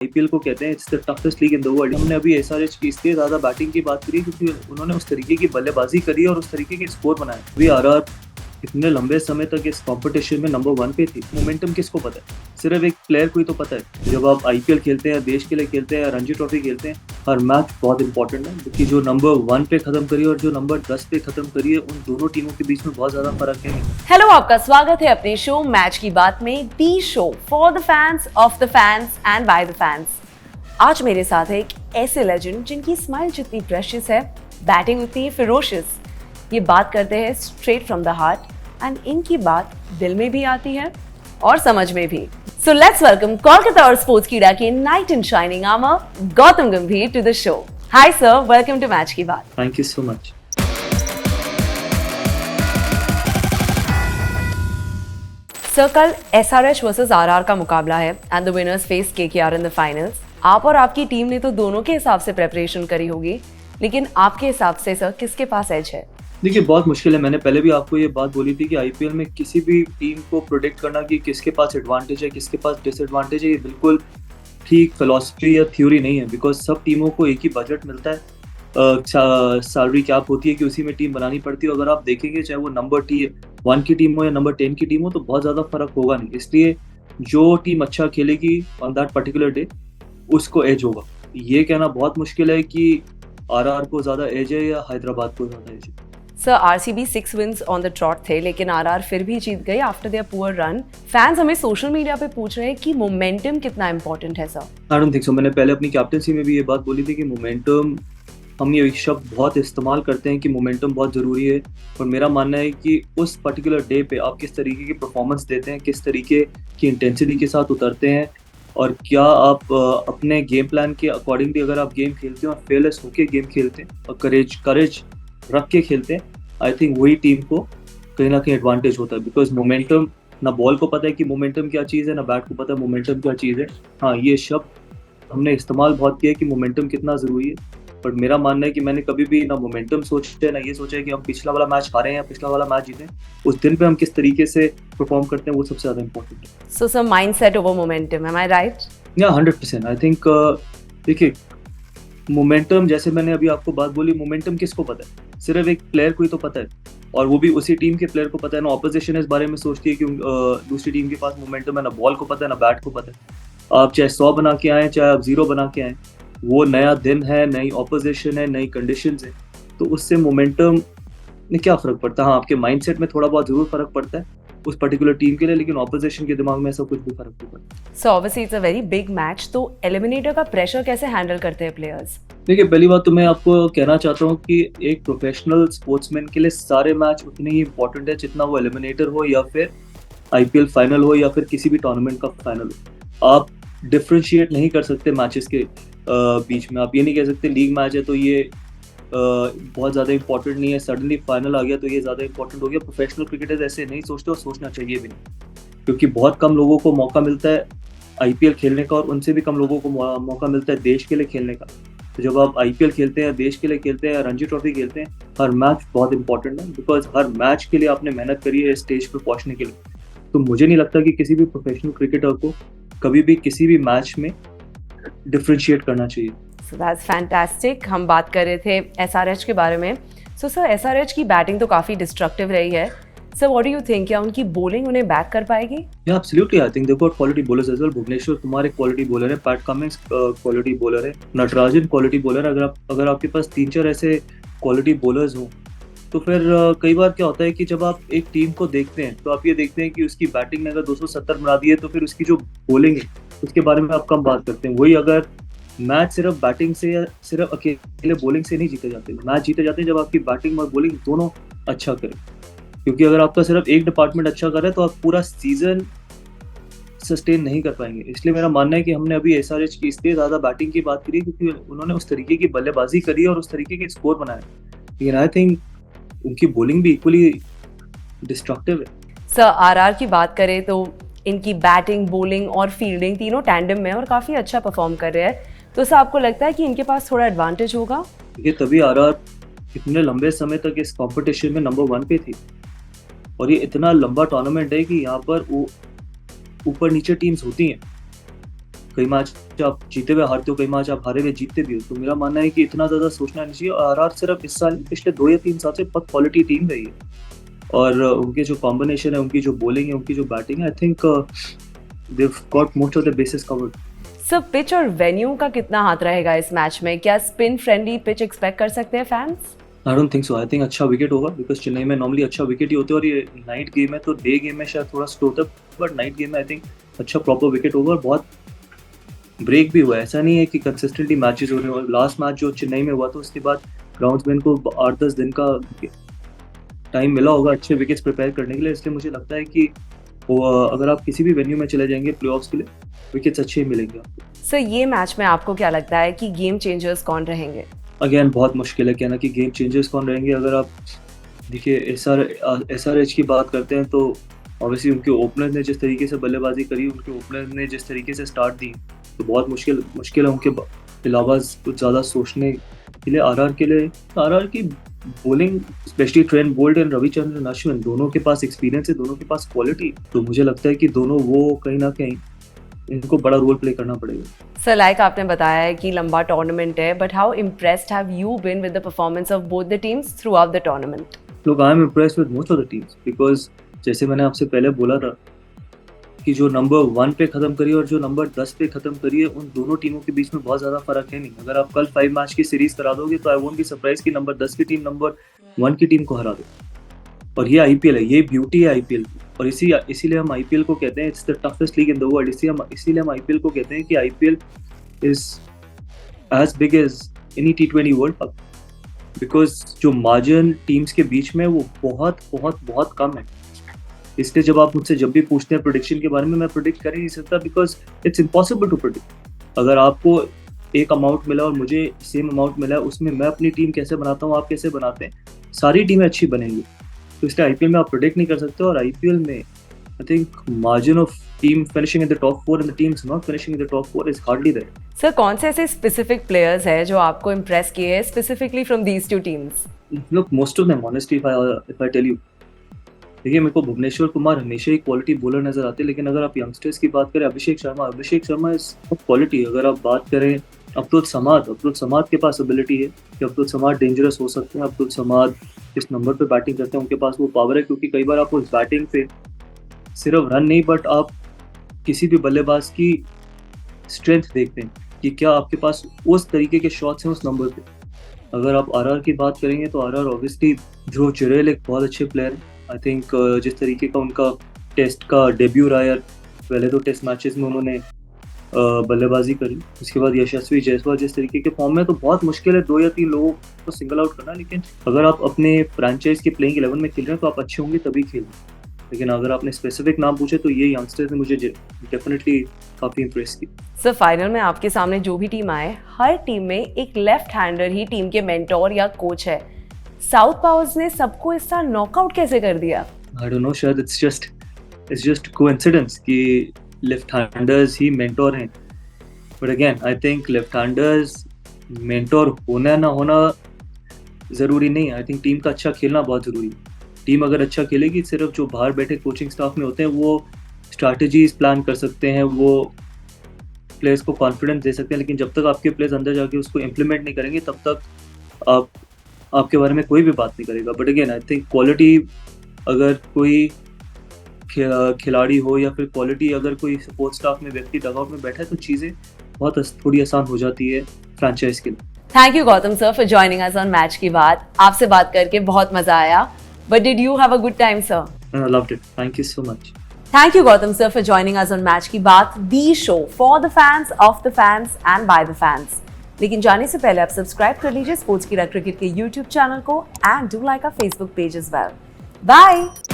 IPL को कहते हैं it's the toughest league in the world. हमने अभी एसआरएच की इसलिए ज़्यादा बैटिंग की बात करी क्योंकि उन्होंने उस तरीके की बल्लेबाजी करी और उस तरीके के स्कोर बनाए। अभी आरआर इतने लंबे समय तक इस कंपटीशन में नंबर 1 पे थी। मोमेंटम किसको पता है? सिर्फ एक प्लेयर को ही तो पता है। जब आप आईपीएल खेलते हैं, देश के लिए खेलते हैं, रणजी ट्रॉफी खेलते हैं, हर मैच बहुत इंपॉर्टेंट है क्योंकि जो नंबर 1 पे खत्म करी और जो नंबर 10 पे खत्म करी है, उन दोनों टीमों के बीच में बहुत ज्यादा फर्क है। हेलो, आपका स्वागत है अपने शो मैच की बात में, दी show for the fans, of the fans and by the fans. आज मेरे साथ है एक ऐसे लेजेंड जिनकी स्माइल जितनी प्रेशियस है, बैटिंग उतनी फिरोशियस। ये बात करते हैं straight from the heart and इनकी बात दिल में भी आती है और समझ में भी। सो लेट्स वेलकम कोलकाता और स्पोर्ट्स कीड़ा के knight in shining armour Gautam Gambhir to the show. Hi sir, welcome to match की बात। Thank you so much. Sir, कल एसआरएच वर्सेस आरआर का मुकाबला है and the winners face KKR in the finals. आप और आपकी टीम ने तो दोनों के हिसाब से प्रेपरेशन करी होगी, लेकिन आपके हिसाब से सर किसके पास एज है? देखिए, बहुत मुश्किल है। मैंने पहले भी आपको ये बात बोली थी कि आईपीएल में किसी भी टीम को प्रोडिक्ट करना कि किसके पास एडवांटेज है, किसके पास डिसएडवांटेज है, ये बिल्कुल ठीक फिलॉसफी या थ्योरी नहीं है। बिकॉज सब टीमों को एक ही बजट मिलता है, सैलरी कैप होती है कि उसी में टीम बनानी पड़ती है। अगर आप देखेंगे चाहे वो नंबर 1 की टीम हो या नंबर 10 की टीम हो, तो बहुत ज़्यादा फर्क होगा नहीं। इसलिए जो टीम अच्छा खेलेगी ऑन दैट पर्टिकुलर डे, उसको एज होगा। ये कहना बहुत मुश्किल है कि आरआर को ज़्यादा एज है या हैदराबाद को ज़्यादा एज है। Sir, RCB 6 wins on the trot थे, लेकिन आरआर फिर भी जीत गई after their poor run. Fans हमें सोशल मीडिया पे पूछ रहे हैं कि मोमेंटम कितना इंपॉर्टेंट है sir? I don't think so. मैंने पहले अपनी कैप्टनसी में भी ये बात बोली थी कि मोमेंटम, हम ये शब्द बहुत इस्तेमाल करते हैं कि मोमेंटम बहुत ज़रूरी है, और मेरा मानना है कि उस पर्टिकुलर डे पे आप किस तरीके की परफॉर्मेंस देते हैं, किस तरीके की इंटेंसिटी के साथ उतरते हैं, और क्या आप अपने गेम प्लान के अकॉर्डिंगली अगर आप गेम खेलते हैं और फेयरलेस होके गेम खेलते हैं और करेज रख के खेलते हैं, आई थिंक वही टीम को कहीं ना कहीं एडवांटेज होता है। बिकॉज मोमेंटम, ना बॉल को पता है कि मोमेंटम क्या चीज़ है, ना बैट को पता है मोमेंटम क्या चीज़ है। हाँ, ये शब्द हमने इस्तेमाल बहुत किया है कि मोमेंटम कितना ज़रूरी है, पर मेरा मानना है कि मैंने कभी भी ना मोमेंटम सोचा है, ना ये सोचा है कि हम पिछला वाला मैच हारे हैं या पिछला वाला मैच जीते। उस दिन पे हम किस तरीके से परफॉर्म करते हैं, वो सबसे ज़्यादा इंपॉर्टेंट है। So sir, mindset over momentum, am I right? Yeah 100%। I think देखिए, मोमेंटम, जैसे मैंने अभी आपको बात बोली, मोमेंटम किसको पता है? सिर्फ एक प्लेयर को ही तो पता है, और वो भी उसी टीम के प्लेयर को पता है। ना ऑपोजिशन इस बारे में सोचती है कि दूसरी टीम के पास मोमेंटम है, ना बॉल को पता है, ना बैट को पता है। आप चाहे 100 बना के आए, चाहे आप 0 बना के आए, वो नया दिन है, नई ऑपोजिशन है, नई कंडीशंस है, तो उससे मोमेंटम में क्या फ़र्क पड़ता है? हाँ, आपके माइंडसेट में थोड़ा बहुत ज़रूर फ़र्क पड़ता है उस पर्टिकुलर टीम के लिए, लेकिन ऑपोजिशन के दिमाग में ऐसा कुछ भी फ़र्क नहीं पड़ता। So obviously it's a very big match, तो एलिमिनेटर का प्रेशर कैसे हैंडल करते हैं प्लेयर्स? देखिए, पहली बात तो मैं आपको कहना चाहता हूँ कि एक प्रोफेशनल स्पोर्ट्समैन के लिए सारे मैच उतने ही इंपॉर्टेंट है, जितना वो एलिमिनेटर हो या फिर आईपीएल फाइनल हो या फिर किसी भी टूर्नामेंट का फाइनल हो। आप डिफ्रेंशिएट नहीं कर सकते मैचेस के बीच में। आप ये नहीं कह सकते लीग मैच है तो ये बहुत ज़्यादा इंपॉर्टेंट नहीं है, सडनली फाइनल आ गया तो ये ज़्यादा इंपॉर्टेंट हो गया। प्रोफेशनल क्रिकेटर्स ऐसे नहीं सोचते और सोचना चाहिए भी नहीं, क्योंकि बहुत कम लोगों को मौका मिलता है आईपीएल खेलने का, और उनसे भी कम लोगों को मौका मिलता है देश के लिए खेलने का। तो जब आप आईपीएल खेलते हैं, देश के लिए खेलते हैं, रणजी ट्रॉफी खेलते हैं, हर मैच बहुत इंपॉर्टेंट है, बिकॉज हर मैच के लिए आपने मेहनत करी है स्टेज पर पहुंचने के लिए। तो मुझे नहीं लगता कि किसी भी प्रोफेशनल क्रिकेटर को कभी भी किसी भी मैच में डिफ्रेंशिएट करना चाहिए। So that's fantastic. हम बात कर रहे थे एसआरएच के बारे में। सो सर, एसआरएच की बैटिंग तो काफ़ी डिस्ट्रक्टिव रही है। Sir, what do you think, क्या उनकी बॉलिंग उन्हें बैक कर पाएगी? Yeah, absolutely. I think they've got quality bowlers as well. Bhuvneshwar Kumar एक क्वालिटी बॉलर है, पैट कमिंस क्वालिटी बॉलर है, नटराजन क्वालिटी बॉलर है। अगर आपके पास 3-4 ऐसे क्वालिटी बॉलर्स हों, तो फिर कई बार क्या होता है कि जब आप एक टीम को देखते हैं तो आप ये देखते हैं कि उसकी बैटिंग ने अगर 270 बना दी है, तो फिर उसकी जो बॉलिंग है उसके बारे में आप कम बात करते हैं। वही अगर मैच सिर्फ बैटिंग से या सिर्फ अकेले बॉलिंग से नहीं जीते जाते। मैच जीते जाते हैं जब आपकी बैटिंग और बॉलिंग दोनों अच्छा करें, क्योंकि अगर आपका सिर्फ एक डिपार्टमेंट अच्छा कर रहा है तो आप पूरा सीजन सस्टेन नहीं कर पाएंगे। इसलिए मेरा मानना है कि हमने अभी एसआरएच की इसलिए ज़्यादा बैटिंग की बात करी क्योंकि उन्होंने उस तरीके की बल्लेबाजी करी और उस तरीके के स्कोर बनाए, लेकिन आई थिंक उनकी बॉलिंग भी इक्वली डिस्ट्रक्टिव है। सर, आरआर की बात करें तो इनकी बैटिंग, बॉलिंग और फील्डिंग तीनों टैंडम में और काफ़ी अच्छा परफॉर्म कर रहे हैं। तो सर, आपको लगता है कि इनके पास थोड़ा एडवांटेज होगा? ये तभी आरआर इतने लंबे समय तक इस कंपटीशन में नंबर 1 पे थी, और ये इतना लंबा टूर्नामेंट है कि यहाँ पर ऊपर नीचे टीम्स होती हैं, कई मैच आप जीते हुए हारते हो, कई मैच आप हारे हुए जीतते भी हो। तो मेरा मानना है कि इतना ज़्यादा सोचना नहीं चाहिए। आरआर सिर्फ इस साल, पिछले 2 या 3 साल से बहुत क्वालिटी टीम रही है, और उनके जो कॉम्बिनेशन है, उनकी जो बॉलिंग है, उनकी जो बैटिंग है, I think they have got most of the basis covered. Sir pitch और वेन्यू का कितना हाथ रहेगा इस मैच में? क्या स्पिन फ्रेंडली पिच एक्सपेक्ट कर सकते हैं fans? I don't think so. I think अच्छा विकेट होगा, बिकॉज चेन्नई में नॉर्मली अच्छा विकेट ही होते हैं, और ये नाइट गेम है, तो डे गेम में शायद थोड़ा स्लो होता है, बट नाइट गेम में आई थिंक अच्छा प्रॉपर विकेट होगा। और बहुत ब्रेक भी हुआ है, ऐसा नहीं है कि कंसिस्टेंटली मैचेस हो रहे हैं। लास्ट मैच जो चेन्नई में हुआ था, उसके बाद ग्राउंड्समैन को 8-10 दिन का टाइम मिला होगा अच्छे विकेट्स प्रिपेयर करने के लिए। इसलिए मुझे लगता है कि अगर आप किसी भी वेन्यू में चले जाएंगे प्लेऑफ्स के लिए, विकेट्स अच्छे ही मिलेंगे आपको। सर ये मैच में आपको क्या लगता है कि गेम चेंजर्स कौन रहेंगे? अगेन बहुत मुश्किल है कहना कि गेम चेंजर्स कौन रहेंगे। अगर आप देखिए एसआरएच की बात करते हैं, तो ऑब्वियसली उनके ओपनर ने जिस तरीके से बल्लेबाजी करी, उनके ओपनर ने जिस तरीके से स्टार्ट दी, तो बहुत मुश्किल है उनके अलावा कुछ ज़्यादा सोचने के लिए। आरआर के लिए, आरआर की bowling specially Trent Boult and Ravichandran Ashwin, दोनों के पास एक्सपीरियंस है, दोनों के पास क्वालिटी। तो मुझे लगता है कि दोनों वो कहीं ना कहीं इनको बड़ा रोल प्ले करना पड़ेगा। सर लाइक आपने बताया है कि लंबा टूर्नामेंट है, but how impressed have you been with the performance of both the teams throughout the tournament? Look I am impressed with most of the teams, because जैसे मैंने आपसे पहले बोला था कि जो नंबर 1 पे खत्म करी और जो नंबर 10 पे खत्म करी है, उन दोनों टीमों के बीच में बहुत ज़्यादा फर्क है नहीं। अगर आप कल 5 मैच की सीरीज करा दोगे, तो आई वोंट बी सरप्राइज कि नंबर 10 की टीम नंबर 1 की टीम को हरा दे। और ये आईपीएल है, ये ब्यूटी है आईपीएल की, और इसीलिए हम आईपीएल को कहते हैं it's the toughest league in the world. इसीलिए हम आईपीएल को कहते हैं कि IPL is as big as any T20 world cup, because जो मार्जिन टीम्स के बीच में वो बहुत बहुत बहुत कम है। इसलिए जब आप मुझसे जब भी पूछते हैं प्रेडिक्शन के बारे में, मैं प्रेडिक्ट कर ही नहीं सकता, because it's impossible to predict. अगर आपको एक अमाउंट मिला और मुझे सेम अमाउंट मिला है, उसमें मैं अपनी टीम कैसे बनाता हूँ, आप कैसे बनाते हैं, सारी टीमें अच्छी बनेंगी। तो इसलिए आईपीएल में आप प्रेडिक्ट नहीं कर सकते। और आईपीएल में I think margin of team finishing in the top 4 and the teams not finishing in the top 4 is hardly there. Sir कौन से ऐसे स्पेसिफिक प्लेयर्स हैं जो आपको इम्प्रेस किए हैं specifically from these two teams? Look, most of them honestly if I tell you, देखिए मेरे को भुवनेश्वर कुमार हमेशा ही क्वालिटी बॉलर नजर आते हैं, लेकिन अगर आप यंगस्टर्स की बात करें, अभिषेक शर्मा इज क्वालिटी। अगर आप बात करें अब्दुल समाद के पास एबिलिटी है कि अब्दुल समाद डेंजरस हो सकते हैं। अब्दुल समाद इस नंबर पे बैटिंग करते हैं, उनके पास वो पावर है, क्योंकि कई बार आप उस बैटिंग पे सिर्फ रन नहीं, बट आप किसी भी बल्लेबाज की स्ट्रेंथ देखते हैं कि क्या आपके पास उस तरीके के शॉट्स हैं उस नंबर पे। अगर आप आरआर की बात करेंगे, तो आरआर ऑब्वियसली ध्रुव जुरैल एक बहुत अच्छे प्लेयर है। आई थिंक जिस तरीके का उनका टेस्ट का डेब्यू रहा है, पहले तो टेस्ट मैचेस में उन्होंने बल्लेबाजी करी, उसके बाद यशस्वी जायसवाल जिस तरीके के फॉर्म में, तो बहुत मुश्किल है 2 या 3 लोगों को सिंगल आउट करना। लेकिन अगर आप अपने फ्रेंचाइज के प्लेइंग 11 में खेल रहे हैं, तो आप अच्छे होंगे तभी खेलें। लेकिन अगर आपने स्पेसिफिक नाम पूछे, तो ये यंगस्टर्स ने मुझे डेफिनेटली काफ़ी इंप्रेस की। सर फाइनल में आपके सामने जो भी टीम आए, हर टीम में एक लेफ्ट हैंडर ही टीम के मेंटोर या कोच है। साउथ पावर्स ने सबको इस साल नॉकआउट कैसे कर दिया? आई डोंट नो, शायद इट्स जस्ट कोइंसिडेंस कि लेफ्ट हैंडर्स ही मेंटोर हैं। But again I think left handers mentor होना ना होना ज़रूरी नहीं। आई थिंक टीम का अच्छा खेलना बहुत ज़रूरी है। टीम अगर अच्छा खेलेगी, सिर्फ जो बाहर बैठे कोचिंग स्टाफ में होते हैं वो स्ट्रैटेजीज प्लान कर सकते हैं, वो प्लेयर्स को कॉन्फिडेंस दे सकते हैं, लेकिन जब तक आपके प्लेयर्स अंदर जाके उसको इम्प्लीमेंट नहीं करेंगे, तब तक आपके बारे में कोई भी बात नहीं करेगा। But again I think quality, अगर कोई खिलाड़ी हो या फिर क्वालिटी अगर कोई सपोर्ट स्टाफ में व्यक्ति डगआउट में बैठा है, तो चीज़ें बहुत थोड़ी आसान हो जाती है फ्रेंचाइज के लिए। Thank you Gautam sir for joining us on match की बात। आपसे बात करके बहुत मजा आया। But did you have a good time sir? I loved it. Thank you so much. Thank you Gautam sir for joining us on match की बात, the show for the fans, of the fans and by the fans. लेकिन जाने से पहले आप subscribe कर लीजिए sports की रग क्रिकेट के YouTube चैनल को and do like our Facebook page as well. Bye.